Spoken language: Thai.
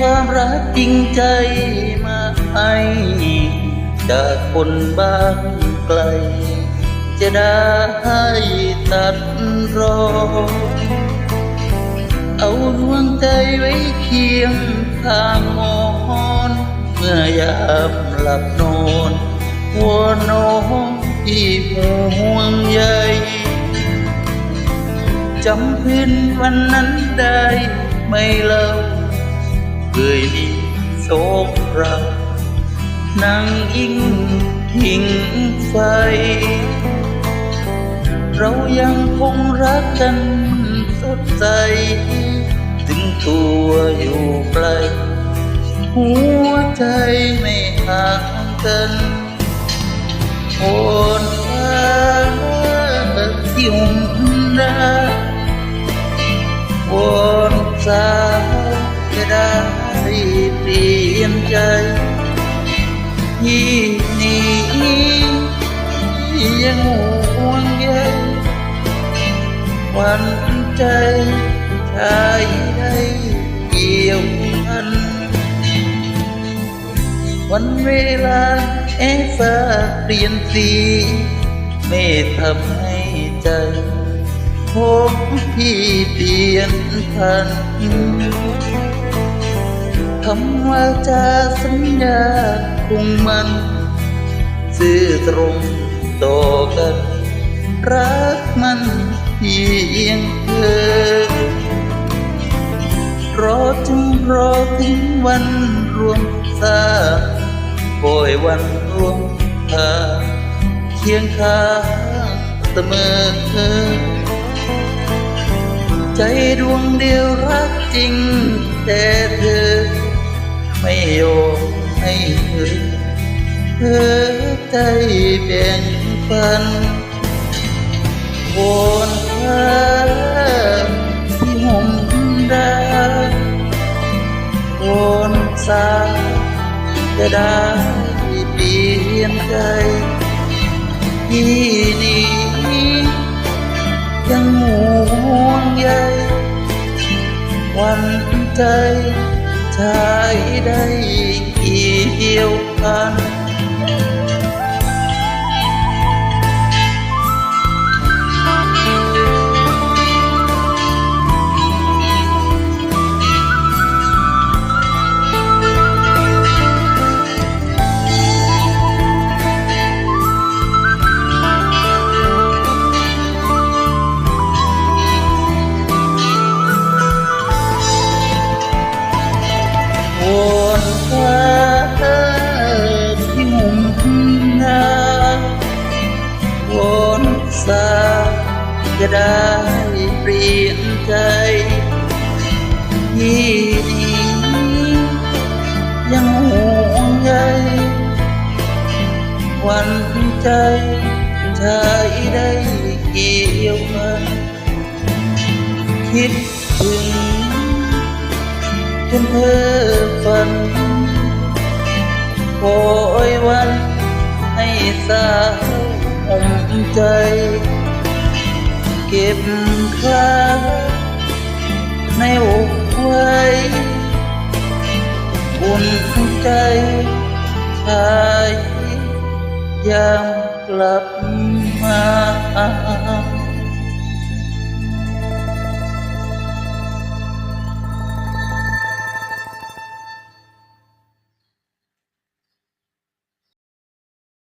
ความรักจริงใจมาให้จากคนบ้านไกลจะได้ตัดรอเอาดวงใจไว้เคียงข้างหมอนเมื่อยามหลับนอนวอนน้องที่ห่วงใยจำคืนวันนั้นได้ไม่เล่าเคยมีโศกเรานั่งอิงพิงไฟเรายังคงรักกันสดใสถึงตัวอยู่ไกลหัวใจไม่ห่างกันโอนฟ้าที่ห่มดาวอนสาวจะได้เปลี่ยนใจที่นี้ยังห่วงใยหวันใจชายได้เกี่ยวพันวันเวลาฟ้าเปลี่ยนสีไม่ทำให้ใจผมพี่เปลี่ยนพันคำว่าจะสัญญาคงมันซื่อตรงต่อกันรักมันเพียงเธอรอจนรอถึงวันรวมสร้างปล่อยวันรวมทางเคียงข้างเสมอใจดวงเดียวรักจริงแต่เธอไม่ยอมให้เธอใจแบ่งปันวอนฟ้าที่ห่มดาวอนสาวจะได้เปลี่ยนใจที่นี้ยังห่วงใยหวันใจชายได้เกี่ยวพันวอนฟ้าที่ห่มหนาวอนสาวจะได้เปลี่ยนใจที่นี้ยังห่วงใยหวันใจชายได้เกี่ยวมันคิดถึงจนเธอฝันคอยวันให้สาวห่มใจเก็บค่าในอกไว้อุ่นใจชายยามกลับมา